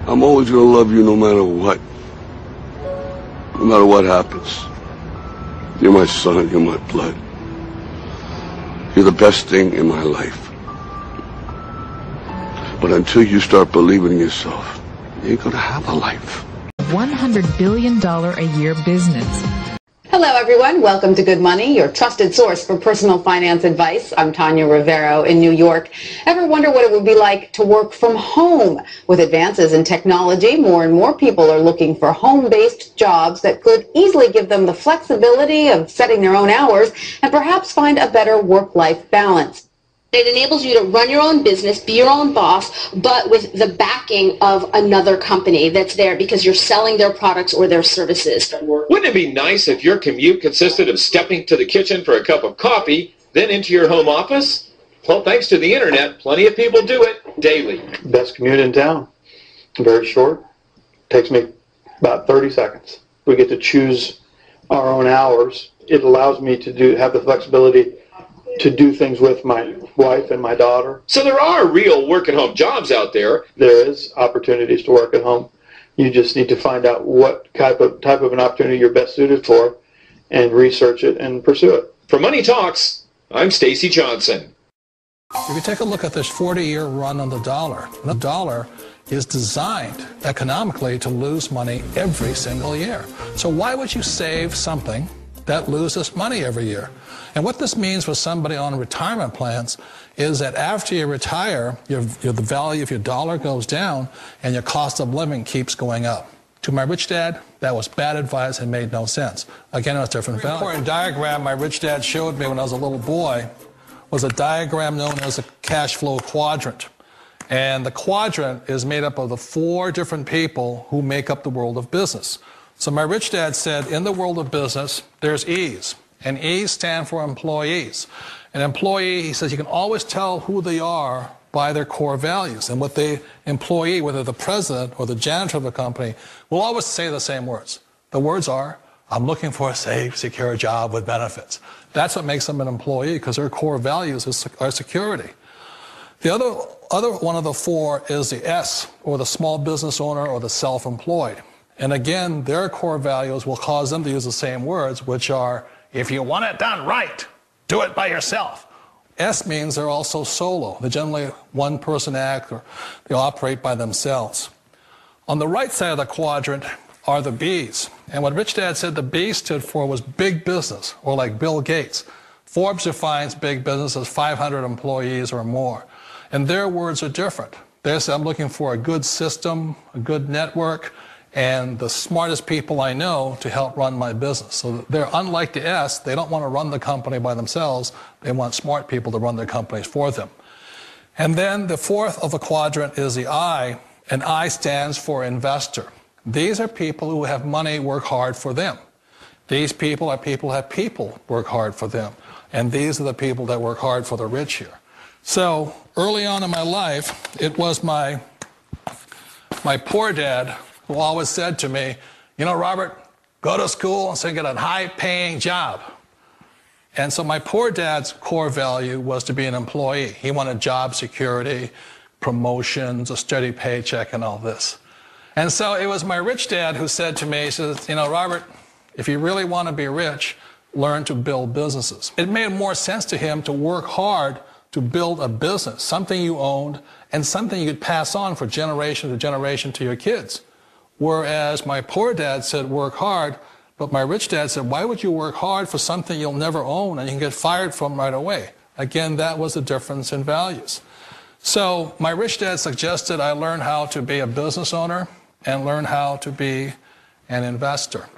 I'm always going to love you no matter what. No matter what happens. You're my son, you're my blood. You're the best thing in my life. But until you start believing in yourself, you ain't going to have a life. $100 billion a year business. Hello, everyone. Welcome to Good Money, your trusted source for personal finance advice. I'm Tanya Rivero in New York. Ever wonder what it would be like to work from home? With advances in technology, more and more people are looking for home-based jobs that could easily give them the flexibility of setting their own hours and perhaps find a better work-life balance. It enables you to run your own business, be your own boss, but with the backing of another company that's there because you're selling their products or their services. Wouldn't it be nice if your commute consisted of stepping to the kitchen for a cup of coffee, then into your home office? Well, thanks to the internet, plenty of people do it daily. Best commute in town. Very short. Takes me about 30 seconds. We get to choose our own hours. It allows me to have the flexibility to do things with my wife and my daughter. So there are real work-at-home jobs out there. There is opportunities to work at home. You just need to find out what type of an opportunity you're best suited for and research it and pursue it. For Money Talks, I'm Stacy Johnson. If you take a look at this 40-year run on the dollar is designed economically to lose money every single year. So why would you save something that loses money every year? And what this means for somebody on retirement plans is that after you retire, the value of your dollar goes down and your cost of living keeps going up. To my rich dad, that was bad advice and made no sense. Again, it was different value. An important diagram my rich dad showed me when I was a little boy was a diagram known as a cash flow quadrant. And the quadrant is made up of the 4 different people who make up the world of business. So my rich dad said, in the world of business, there's E's. And E's stand for employees. An employee, he says, you can always tell who they are by their core values. And what the employee, whether the president or the janitor of the company, will always say the same words. The words are, I'm looking for a safe, secure job with benefits. That's what makes them an employee, because their core values are security. The other one of the 4 is the S, or the small business owner or the self-employed. And again, their core values will cause them to use the same words, which are, if you want it done right, do it by yourself. S means they're also solo. They're generally one-person act, or they operate by themselves. On the right side of the quadrant are the B's. And what Rich Dad said the B stood for was big business, or like Bill Gates. Forbes defines big business as 500 employees or more. And their words are different. They say, I'm looking for a good system, a good network, and the smartest people I know to help run my business. So they're unlike the S. They don't want to run the company by themselves. They want smart people to run their companies for them. And then the 4th of the quadrant is the I, and I stands for investor. These are people who have money work hard for them. These people are people who have people work hard for them. And these are the people that work hard for the rich here. So early on in my life, it was my poor dad who always said to me, you know, Robert, go to school and so get a high-paying job. And so my poor dad's core value was to be an employee. He wanted job security, promotions, a steady paycheck, and all this. And so it was my rich dad who said to me, he says, you know, Robert, if you really want to be rich, learn to build businesses. It made more sense to him to work hard to build a business, something you owned, and something you could pass on for generation to generation to your kids. Whereas my poor dad said work hard, but my rich dad said, why would you work hard for something you'll never own and you can get fired from right away? Again, that was the difference in values. So my rich dad suggested I learn how to be a business owner and learn how to be an investor.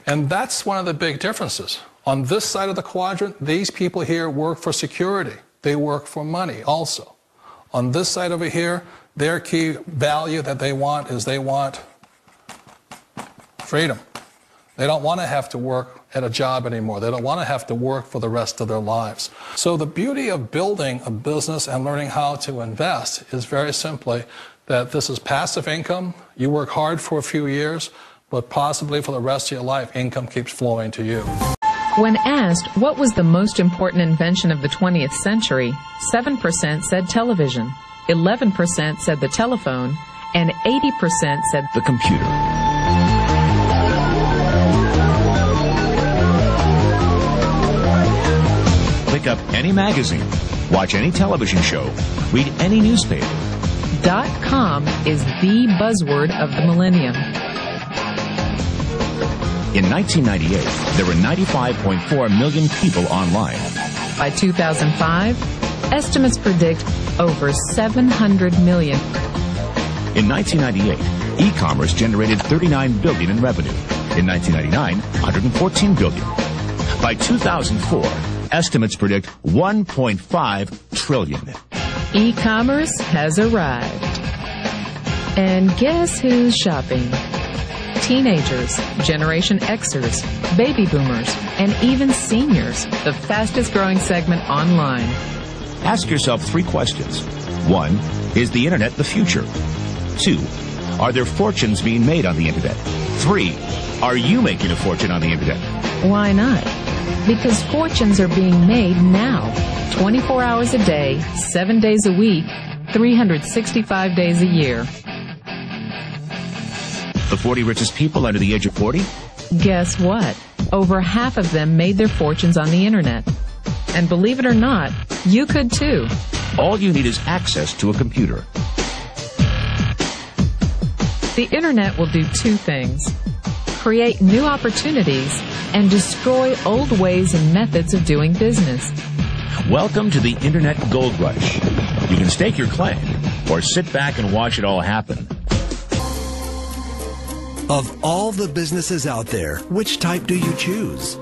And that's one of the big differences. On this side of the quadrant, these people here work for security. They work for money also. On this side over here, their key value that they want is they want freedom. They don't want to have to work at a job anymore. They don't want to have to work for the rest of their lives. So the beauty of building a business and learning how to invest is very simply that this is passive income. You work hard for a few years, but possibly for the rest of your life, income keeps flowing to you. When asked what was the most important invention of the 20th century, 7% said television, 11% said the telephone, and 80% said the computer. Pick up any magazine, watch any television show, read any newspaper. .com is the buzzword of the millennium. In 1998, there were 95.4 million people online. By 2005, estimates predict over 700 million. In 1998, e-commerce generated $39 billion in revenue. In 1999, $114 billion. By 2004, estimates predict $1.5 trillion. E-commerce has arrived. And guess who's shopping? Teenagers, Generation Xers, baby boomers, and even seniors, the fastest growing segment online. Ask yourself 3 questions. 1, is the internet the future? 2, are there fortunes being made on the internet? 3, are you making a fortune on the internet? Why not? Because fortunes are being made now, 24 hours a day, 7 days a week, 365 days a year. The 40 richest people under the age of 40? Guess what? Over half of them made their fortunes on the internet. And believe it or not, you could too. All you need is access to a computer. The internet will do 2 things: create new opportunities and destroy old ways and methods of doing business. Welcome to the Internet Gold Rush. You can stake your claim or sit back and watch it all happen. Of all the businesses out there, which type do you choose?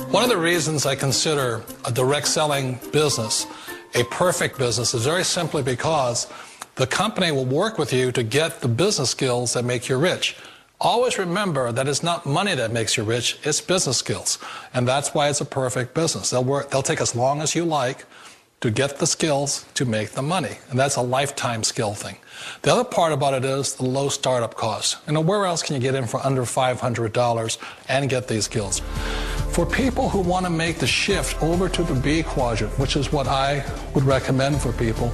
One of the reasons I consider a direct selling business a perfect business is very simply because the company will work with you to get the business skills that make you rich. Always remember that it's not money that makes you rich, it's business skills. And that's why it's a perfect business. They'll take as long as you like to get the skills to make the money. And that's a lifetime skill thing. The other part about it is the low startup cost. Where else can you get in for under $500 and get these skills? For people who want to make the shift over to the B quadrant, which is what I would recommend for people,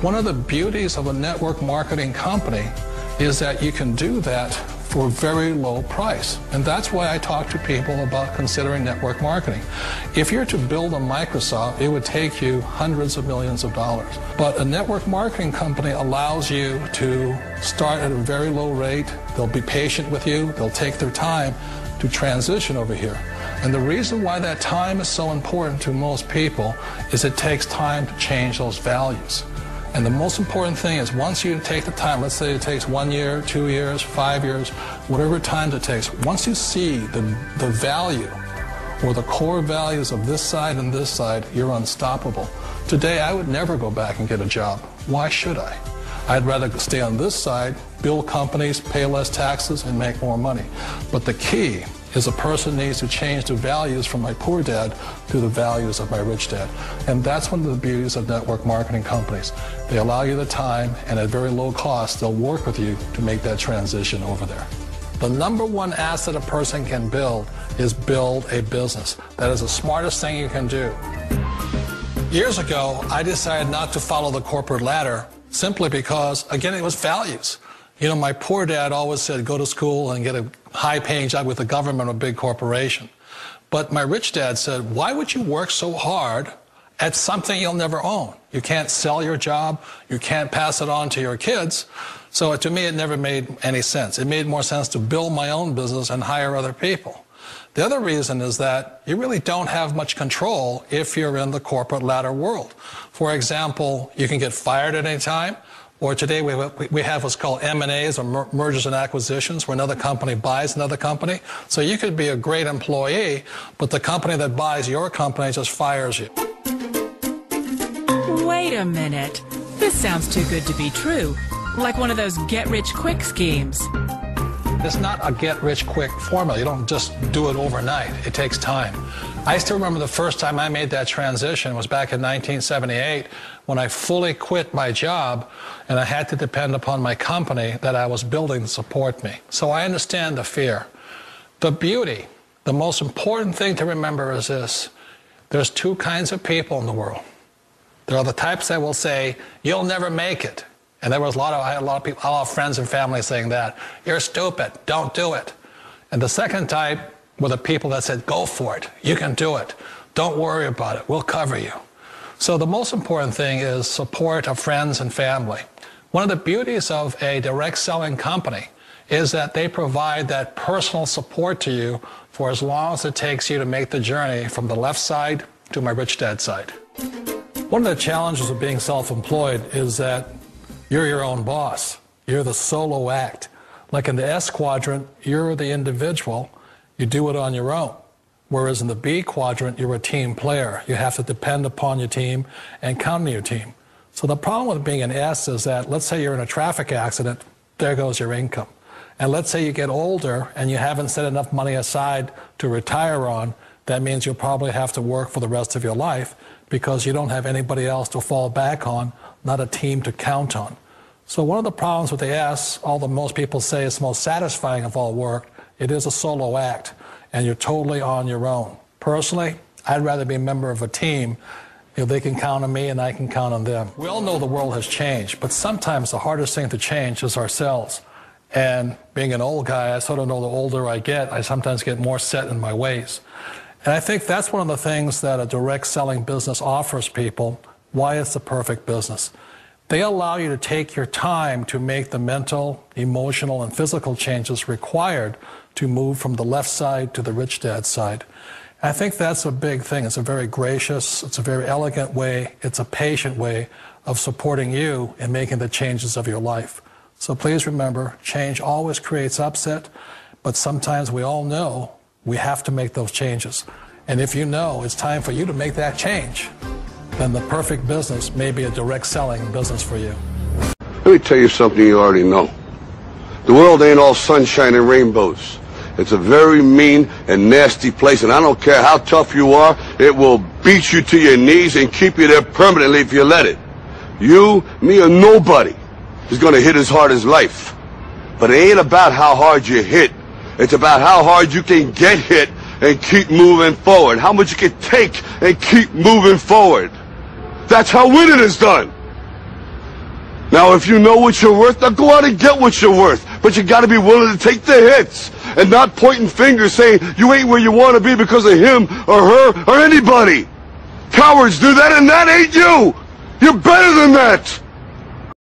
one of the beauties of a network marketing company is that you can do that for a very low price. And that's why I talk to people about considering network marketing. If you're to build a Microsoft, it would take you hundreds of millions of dollars. But a network marketing company allows you to start at a very low rate. They'll be patient with you. They'll take their time to transition over here. And the reason why that time is so important to most people is it takes time to change those values. And the most important thing is once you take the time, let's say it takes 1 year, 2 years, 5 years, whatever time it takes, once you see the value or the core values of this side and this side, you're unstoppable. Today, I would never go back and get a job. Why should I? I'd rather stay on this side, build companies, pay less taxes, and make more money. But the key is a person needs to change the values from my poor dad to the values of my rich dad. And that's one of the beauties of network marketing companies. They allow you the time, and at very low cost, they'll work with you to make that transition over there. The number one asset a person can build is build a business. That is the smartest thing you can do. Years ago, I decided not to follow the corporate ladder simply because, again, it was values. You know, my poor dad always said, go to school and get a high-paying job with the government or a big corporation. But my rich dad said, why would you work so hard at something you'll never own? You can't sell your job. You can't pass it on to your kids. So to me, it never made any sense. It made more sense to build my own business and hire other people. The other reason is that you really don't have much control if you're in the corporate ladder world. For example, you can get fired at any time. Or today we have what's called M&As, or mergers and acquisitions, where another company buys another company. So you could be a great employee, but the company that buys your company just fires you. Wait a minute. This sounds too good to be true. Like one of those get-rich-quick schemes. It's not a get-rich-quick formula. You don't just do it overnight. It takes time. I still remember the first time I made that transition was back in 1978 when I fully quit my job and I had to depend upon my company that I was building to support me. So I understand the fear. The beauty, the most important thing to remember is this. There's 2 kinds of people in the world. There are the types that will say, you'll never make it. And there was I had a lot of people, a lot of friends and family saying that. You're stupid, don't do it. And the second type were the people that said, go for it, you can do it. Don't worry about it, we'll cover you. So the most important thing is support of friends and family. One of the beauties of a direct selling company is that they provide that personal support to you for as long as it takes you to make the journey from the left side to my rich dad side. One of the challenges of being self-employed is that you're your own boss. You're the solo act. Like in the S quadrant, you're the individual. You do it on your own. Whereas in the B quadrant, you're a team player. You have to depend upon your team and count on your team. So the problem with being an S is that, let's say you're in a traffic accident, there goes your income. And let's say you get older and you haven't set enough money aside to retire on, that means you'll probably have to work for the rest of your life because you don't have anybody else to fall back on, not a team to count on. So one of the problems with the S, although most people say it's the most satisfying of all work, it is a solo act, and you're totally on your own. Personally, I'd rather be a member of a team if they can count on me and I can count on them. We all know the world has changed, but sometimes the hardest thing to change is ourselves. And being an old guy, I sort of know the older I get, I sometimes get more set in my ways. And I think that's one of the things that a direct selling business offers people, why it's the perfect business. They allow you to take your time to make the mental, emotional, and physical changes required to move from the left side to the rich dad side. I think that's a big thing. It's a very gracious, it's a very elegant way, it's a patient way of supporting you in making the changes of your life. So please remember, change always creates upset, but sometimes we all know we have to make those changes. And if you know it's time for you to make that change, then the perfect business may be a direct selling business for you. Let me tell you something you already know. The world ain't all sunshine and rainbows. It's a very mean and nasty place, and I don't care how tough you are, it will beat you to your knees and keep you there permanently if you let it. You, me, or nobody is going to hit as hard as life. But it ain't about how hard you hit. It's about how hard you can get hit and keep moving forward. How much you can take and keep moving forward. That's how winning is done. Now, if you know what you're worth, now go out and get what you're worth. But you got to be willing to take the hits and not pointing fingers saying you ain't where you want to be because of him or her or anybody. Cowards do that, and that ain't you. You're better than that.